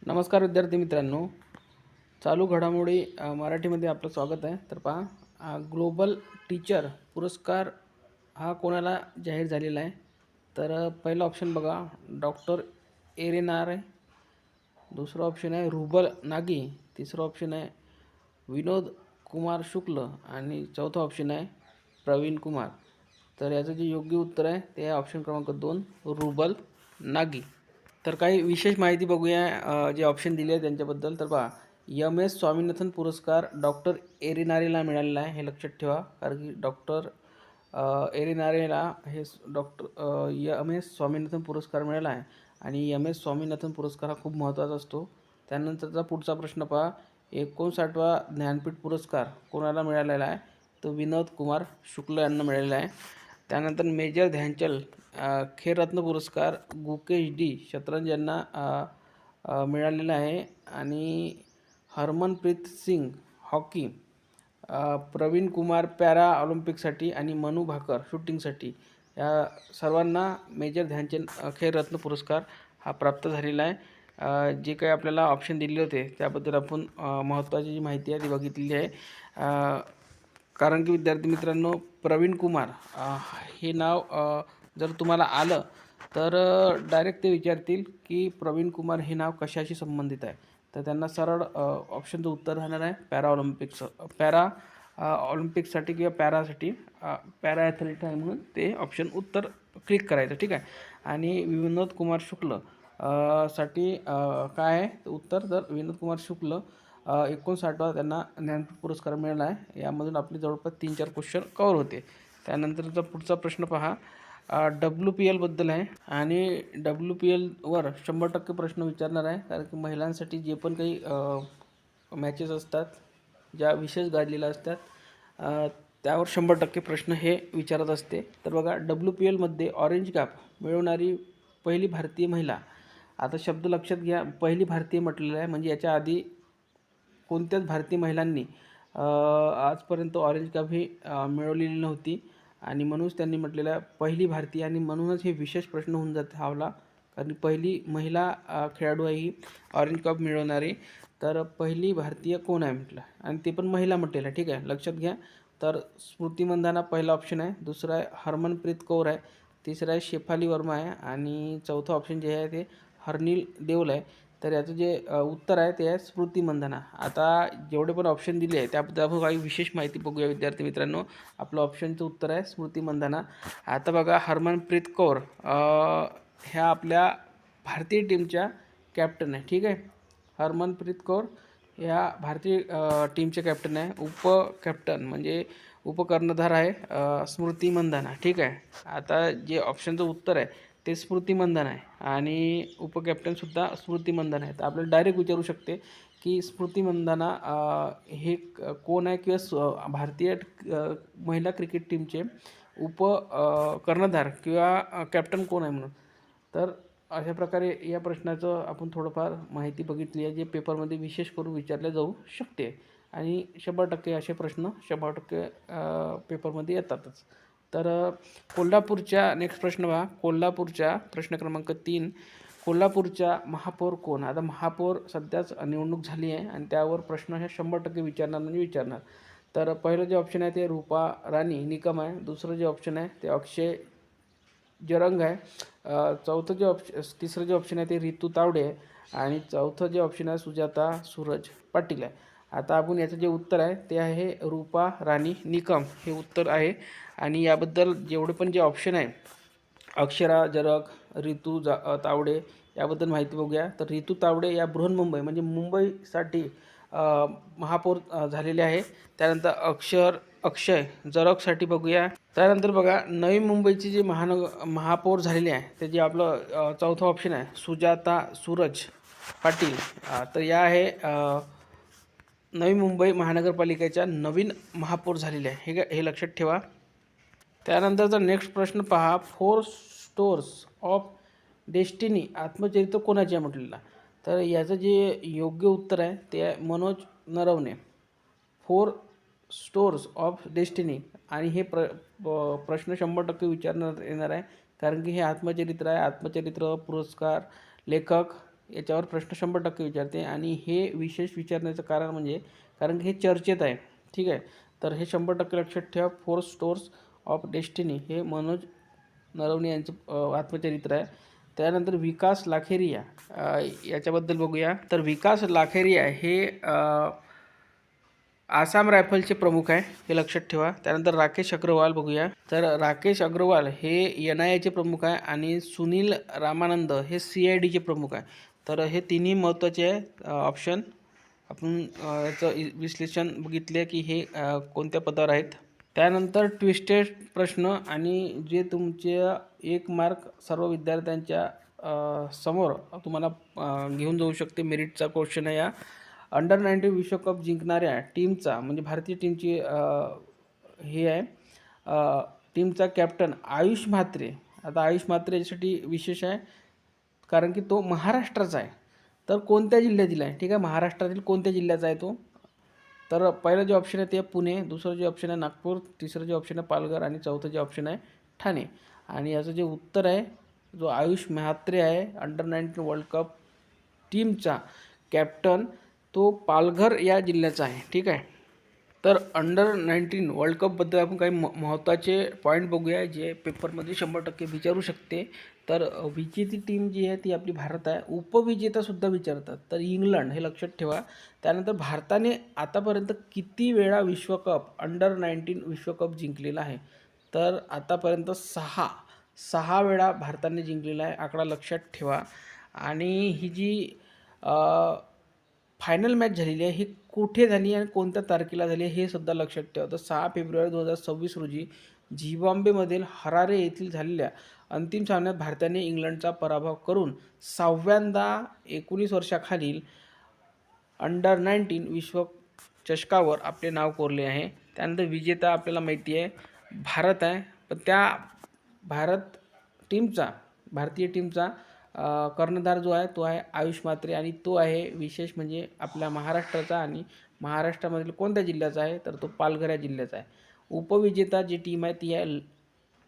नमस्कार विद्यार्थी मित्रांनो. चालू घडामोडी मराठीमध्ये आपलं स्वागत आहे. तर पहा, ग्लोबल टीचर पुरस्कार हा कोणाला जाहीर झालेला आहे. तर पहिला ऑप्शन बघा, डॉक्टर एरेनारे. दुसरा ऑप्शन आहे रुबल नागी. तिसरा ऑप्शन आहे विनोद कुमार शुक्ल आणि चौथा ऑप्शन आहे प्रवीण कुमार. तर याचं जे योग्य उत्तर आहे ते आहे ऑप्शन क्रमांक 2, रुबल नागी. तर काही विशेष माहिती बघूया जे ऑप्शन दिले आहे त्यांच्याबद्दल. तर पहा, एम.एस. स्वामीनाथन पुरस्कार डॉक्टर एरिनारेला मिळालेला आहे, हे लक्षात ठेवा. कारण की डॉक्टर एरिनारेला हे डॉक्टर एम.एस. स्वामीनाथन पुरस्कार मिळाला आहे आणि एम.एस. स्वामीनाथन पुरस्कार हा खूप महत्त्वाचा असतो. त्यानंतरचा पुढचा प्रश्न पहा, 59वा ज्ञानपीठ पुरस्कार कोणाला मिळालेला आहे? तो विनोद कुमार शुक्ल यांना मिळालेला आहे. त्यानंतर मेजर ध्यानचंद खेलरत्न पुरस्कार गुकेश डी शतरंज यांना मिळालेला आहे. आणि हरमनप्रीत सिंग हॉकी, प्रवीण कुमार पॅरा ऑलिम्पिकसाठी आणि मनू भाकर शूटिंगसाठी, या सर्वांना मेजर ध्यानचंद खेलरत्न पुरस्कार हा प्राप्त झालेला आहे. जे काही आपल्याला ऑप्शन दिले होते त्याबद्दल आपण महत्त्वाची जी माहिती आहे ती बघितलेली आहे. कारण की विद्यार्थी मित्रांनो, प्रवीण कुमार हे नाव जर तुम्हाला आलं तर डायरेक्ट ते विचारतील की प्रवीण कुमार हे नाव कशाशी संबंधित आहे. तर त्यांना सरळ ऑप्शनचं उत्तर राहणार आहे पॅरा ऑलिम्पिकसाठी किंवा पॅरा ॲथलीट आहे म्हणून ते ऑप्शन उत्तर क्लिक करायचं, ठीक आहे. आणि विनोद कुमार शुक्ल साठी काय आहे उत्तर? तर विनोद कुमार शुक्ल 59वा त्यांना ज्ञानपीठ पुरस्कार मिळाला आहे. यामधून आपले जवळपास 3-4 क्वेश्चन कवर होते. त्यानंतरचा पुढचा प्रश्न पहा, WPLबद्दल आहे आणि WPLवर 100% प्रश्न विचारणार आहे. कारण की महिलांसाठी जे पण काही मॅचेस असतात, ज्या विशेष गाजलेल्या असतात, त्यावर 100% प्रश्न हे विचारत असते. तर बघा, WPLमध्ये ऑरेंज कॅप मिळवणारी पहिली भारतीय महिला. आता शब्द लक्षात घ्या, पहिली भारतीय म्हटलेलं आहे, म्हणजे याच्या आधी कोणत्याच भारतीय महिलांनी आजपर्यंत ऑरेंज कॅप ही मिळवलेली नव्हती आणि म्हणूनच त्यांनी म्हटलेलं आहे पहिली भारतीय. आणि म्हणूनच हे विशेष प्रश्न होऊन जाते हावला, कारण पहिली महिला खेळाडू आहे ही ऑरेंज कप मिळवणारी. तर पहिली भारतीय कोण आहे म्हटलं, आणि ते पण महिला म्हटलेलं आहे, ठीक आहे, लक्षात घ्या. तर स्मृती मंधाना पहिला ऑप्शन आहे, दुसरा आहे हरमनप्रीत कौर आहे, तिसरा आहे शेफाली वर्मा आहे आणि चौथा ऑप्शन जे आहे ते हरनील देओल आहे. तर याचं जे उत्तर आहे ते आहे स्मृती मंधाना. आता जेवढे पण ऑप्शन दिले आहे त्याबद्दल आपण काही विशेष माहिती बघूया विद्यार्थी मित्रांनो. आपलं ऑप्शनचं उत्तर आहे स्मृती मंधाना. आता बघा, हरमनप्रीत कौर ह्या आपल्या भारतीय टीमच्या कॅप्टन आहे, ठीक आहे. हरमनप्रीत कौर ह्या भारतीय टीमचे कॅप्टन आहे. उपकॅप्टन म्हणजे उपकर्णधार आहे स्मृती मंधाना, ठीक आहे. आता जे ऑप्शनचं उत्तर आहे ते स्मृती मंधाना आहे आणि उपकॅप्टनसुद्धा स्मृती मंधाना आहे. तर आपल्याला डायरेक्ट विचारू शकते की स्मृती मंधाना हे कोण आहे, किंवा भारतीय महिला क्रिकेट टीमचे कर्णधार किंवा कॅप्टन कोण आहे म्हणून. तर अशा प्रकारे या प्रश्नाचं आपण थोडंफार माहिती बघितली आहे, जे पेपरमध्ये विशेष करून विचारले जाऊ शकते. आणि 100% असे प्रश्न 100% पेपरमध्ये येतातच. तर कोल्हापूरच्या नेक्स्ट प्रश्न पहा, कोल्हापूरच्या प्रश्न क्रमांक 3, कोल्हापूरच्या महापौर कोण? आता महापौर सध्याच निवडणूक झाली आहे आणि त्यावर प्रश्न हे 100% विचारणार म्हणजे विचारणार. तर पहिलं जे ऑप्शन आहे ते रूपा राणी निकम आहे, दुसरं जे ऑप्शन आहे ते अक्षय जरंग आहे, तिसरं जे ऑप्शन आहे ते रितू तावडे आहे आणि चौथं जे ऑप्शन आहे सुजाता सूरज पाटील आहे. आता आपण याचं जे उत्तर आहे ते आहे रूपा राणी निकम हे उत्तर आहे. आणि याबद्दल जेवढे पण जे ऑप्शन आहे, अक्षरा जरग, रितू तावडे, याबद्दल माहिती बघूया. तर रितू तावडे या बृहन्मुंबई म्हणजे मुंबईसाठी महापौर झालेले आहे. त्यानंतर अक्षय जरगसाठी बघूया. त्यानंतर बघा, नवी मुंबईची जी महापौर झालेली आहे ते जे आपलं चौथा ऑप्शन आहे सुजाता सूरज पाटील. तर या आहे नवी मुंबई महानगरपालिकेच्या नवीन महापौर झालेल्या आहे, हे लक्षात ठेवा. त्यानंतरचा नेक्स्ट प्रश्न पहा, 4 स्टोर्स ऑफ डेस्टिनी आत्मचरित्र कोणाचे आहे म्हटलेलं. तर याचं जे योग्य उत्तर आहे ते आहे Manoj Naravane. 4 stores of destiny. आणि हे प्रश्न 100% विचारण्यात येणार आहे, कारण की हे आत्मचरित्र आहे. आत्मचरित्र पुरस्कार लेखक याच्यावर प्रश्न 100% विचारते आणि हे विशेष विचारण्याचं कारण म्हणजे कारण की हे चर्चेत आहे, ठीक आहे. तर हे 100% लक्षात ठेवा. 4 स्टोर्स ऑफ डेस्टिनी हे मनोज नरवणे यांचं आत्मचरित्र आहे. त्यानंतर विकास लाखेरिया याच्याबद्दल बघूया. तर विकास लाखेरिया हे आसाम रायफलचे प्रमुख आहे, हे लक्षात ठेवा. त्यानंतर राकेश अग्रवाल बघूया. तर राकेश अग्रवाल हे NIAचे प्रमुख आहे आणि सुनील रामानंद हे CIDचे प्रमुख आहे. तर हे तिन्ही महत्त्वाचे आहे ऑप्शन. आपण याचं विश्लेषण बघितले की हे कोणत्या पदावर आहेत. त्यानंतर ट्विस्टेड प्रश्न आणि जे तुमचे 1 मार्क सर्व विद्यार्थ्यांच्या समोर तुम्हाला घेऊन जाऊ शकते. मेरिटचा क्वेश्चन आहे. या अंडर-19 विश्वकप जिंकणाऱ्या टीमचा म्हणजे भारतीय टीमची हे आहे टीमचा कॅप्टन आयुष म्हात्रे. आता आयुष म्हात्रे याच्यासाठी विशेष आहे कारण की तो महाराष्ट्राचा आहे. तर कोणत्या जिल्ह्यातील आहे, ठीक आहे, महाराष्ट्रातील कोणत्या जिल्ह्याचा आहे तो. तर पहिलं जे ऑप्शन आहे ते पुणे, दुसरं जे ऑप्शन आहे नागपूर, तिसरं जे ऑप्शन आहे पालघर आणि चौथं जे ऑप्शन आहे ठाणे. आणि याचं जे उत्तर आहे जो आयुष म्हात्रे आहे अंडर-19 वर्ल्ड कप टीमचा कॅप्टन, तो पालघर या जिल्ह्याचा आहे, ठीक आहे. तर अंडर-19 वर्ल्ड कपबद्दल आपण काही महत्त्वाचे पॉईंट बघूया जे पेपरमध्ये 100% विचारू शकते. तर विजेती टीम जी आहे ती आपली भारत आहे. उपविजेतासुद्धा विचारतात तर इंग्लंड, हे लक्षात ठेवा. त्यानंतर भारताने आतापर्यंत किती वेळा विश्वकप अंडर-19 विश्वकप जिंकलेला आहे. तर आतापर्यंत 6 वेळा भारताने जिंकलेला आहे, आकडा लक्षात ठेवा. आणि ही जी फायनल मॅच झालेली आहे ही कुठे झाली आणि कोणत्या तारखेला झाली हे सुद्धा लक्षात ठेवा. तर 6 फेब्रुवारी 2026 रोजी झिम्बाब्वेमधील हरारे येथील झालेल्या अंतिम सामन्यात भारताने इंग्लंडचा पराभव करून 6व्यांदा 19 वर्षाखालील अंडर-19 विश्वचषकावर आपले नाव कोरले आहे. त्यानंतर विजेता आपल्याला माहिती आहे भारत आहे, पण त्या भारतीय टीमचा कर्णधार जो आहे तो आहे आयुष म्हात्रे आणि तो आहे विशेष म्हणजे आपल्या महाराष्ट्राचा. आणि महाराष्ट्रामधील कोणत्या जिल्ह्याचा आहे तर तो पालघर या जिल्ह्याचा आहे. उपविजेता जी टीम आहे ती आहे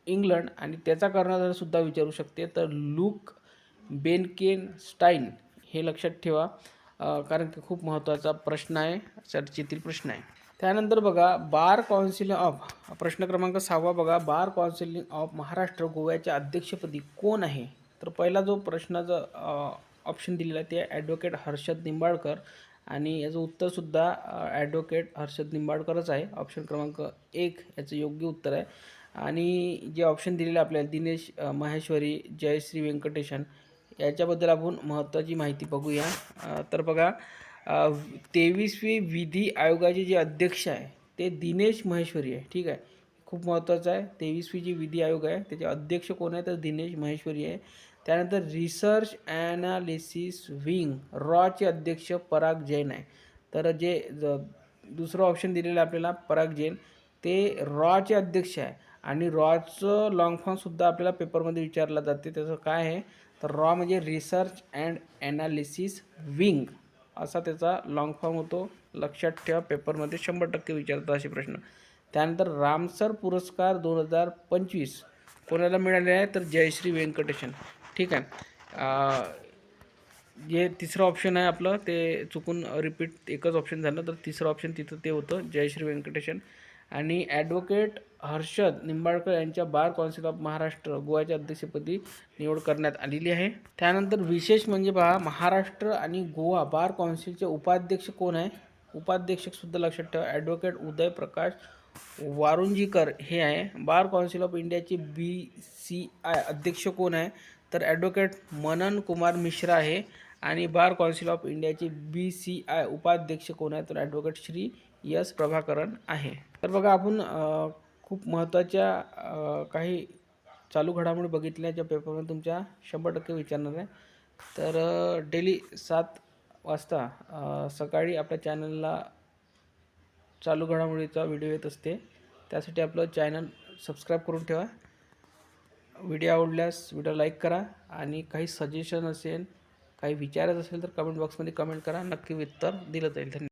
इंग्लंड आणि त्याचा कर्णधारसुद्धा विचारू शकते तर लूक बेनकेनस्टाईन, हे लक्षात ठेवा कारण की खूप महत्त्वाचा प्रश्न आहे, चर्चेतील प्रश्न आहे. त्यानंतर बघा बार काउन्सिल ऑफ, प्रश्न क्रमांक 6 बघा, बार काउन्सिल ऑफ महाराष्ट्र गोव्याच्या अध्यक्षपदी कोण आहे. तर पहिला जो प्रश्नाचा ऑप्शन दिलेला आहे ते ॲडव्होकेट हर्षद निंबाळकर आणि याचं उत्तरसुद्धा ॲडव्होकेट हर्षद निंबाळकरच आहे. ऑप्शन क्रमांक 1 याचं योग्य उत्तर आहे. आणि जे ऑप्शन दिलेले आपल्याला दिनेश माहेश्वरी, जयश्री व्यंकटेशन, याच्याबद्दल आपण महत्त्वाची माहिती बघूया. तर बघा 23वी विधी आयोगाचे जे अध्यक्ष आहे ते दिनेश महेश्वरी आहे, ठीक आहे, खूप महत्त्वाचं आहे. 23वी जी विधी आयोग आहे त्याचे अध्यक्ष कोण आहे तर दिनेश महेश्वरी आहे. त्यानंतर रिसर्च ॲनालिसिस विंग रॉचे अध्यक्ष पराग जैन आहे. तर जे दुसरं ऑप्शन दिलेलं आहे आपल्याला पराग जैन, ते रॉचे अध्यक्ष आहे. आणि रॉचं लॉंग फॉर्मसुद्धा आपल्याला पेपरमध्ये विचारलं जाते. त्याचं काय आहे तर रॉ म्हणजे रिसर्च अँड ॲनालिसिस विंग असा त्याचा लॉंग फॉर्म होतो. लक्षात ठेवा, पेपरमध्ये 100% विचारतात असे प्रश्न. त्यानंतर रामसर पुरस्कार 2025 कोणाला मिळाले आहे तर जयश्री व्यंकटेशन, ठीक आहे. जे तिसरं ऑप्शन आहे आपलं ते चुकून रिपीट एकच ऑप्शन झालं, तर तिसरं ऑप्शन तिथं ते होतं जयश्री व्यंकटेशन. आणि ॲडव्होकेट हर्षद निंबाळकर यांच्या बार काउन्सिल ऑफ महाराष्ट्र गोव्याच्या अध्यक्षपदी निवड करण्यात आलेली आहे. त्यानंतर विशेष म्हणजे पहा महाराष्ट्र आणि गोवा बार काउन्सिलचे उपाध्यक्ष कोण आहे. उपाध्यक्षसुद्धा लक्षात ठेवा ॲडव्होकेट उदय प्रकाश वारुंजीकर हे आहे. बार काउन्सिल ऑफ इंडियाचे BCI अध्यक्ष कोण आहे तर ॲडव्होकेट मनन कुमार मिश्रा आहे. आणि बार काउन्सिल ऑफ इंडियाचे BCI उपाध्यक्ष कोण आहे तर ॲडव्होकेट श्री S प्रभाकरन आहे. तर बघा आपण खूप महत्त्वाच्या काही चालू घडामोडी बघितल्या ज्या पेपरमध्ये तुमच्या 100% विचारणार आहे. तर डेली 7 वाजता सकाळी आपल्या चॅनलला चालू घडामोडीचा व्हिडिओ येत असते. त्यासाठी आपलं चॅनल सबस्क्राईब करून ठेवा. व्हिडिओ आवडल्यास व्हिडिओ लाईक करा आणि काही सजेशन असेल काही विचारायचं असेल तर कमेंट बॉक्समध्ये कमेंट करा, नक्की उत्तर दिलं जाईल. धन्यवाद.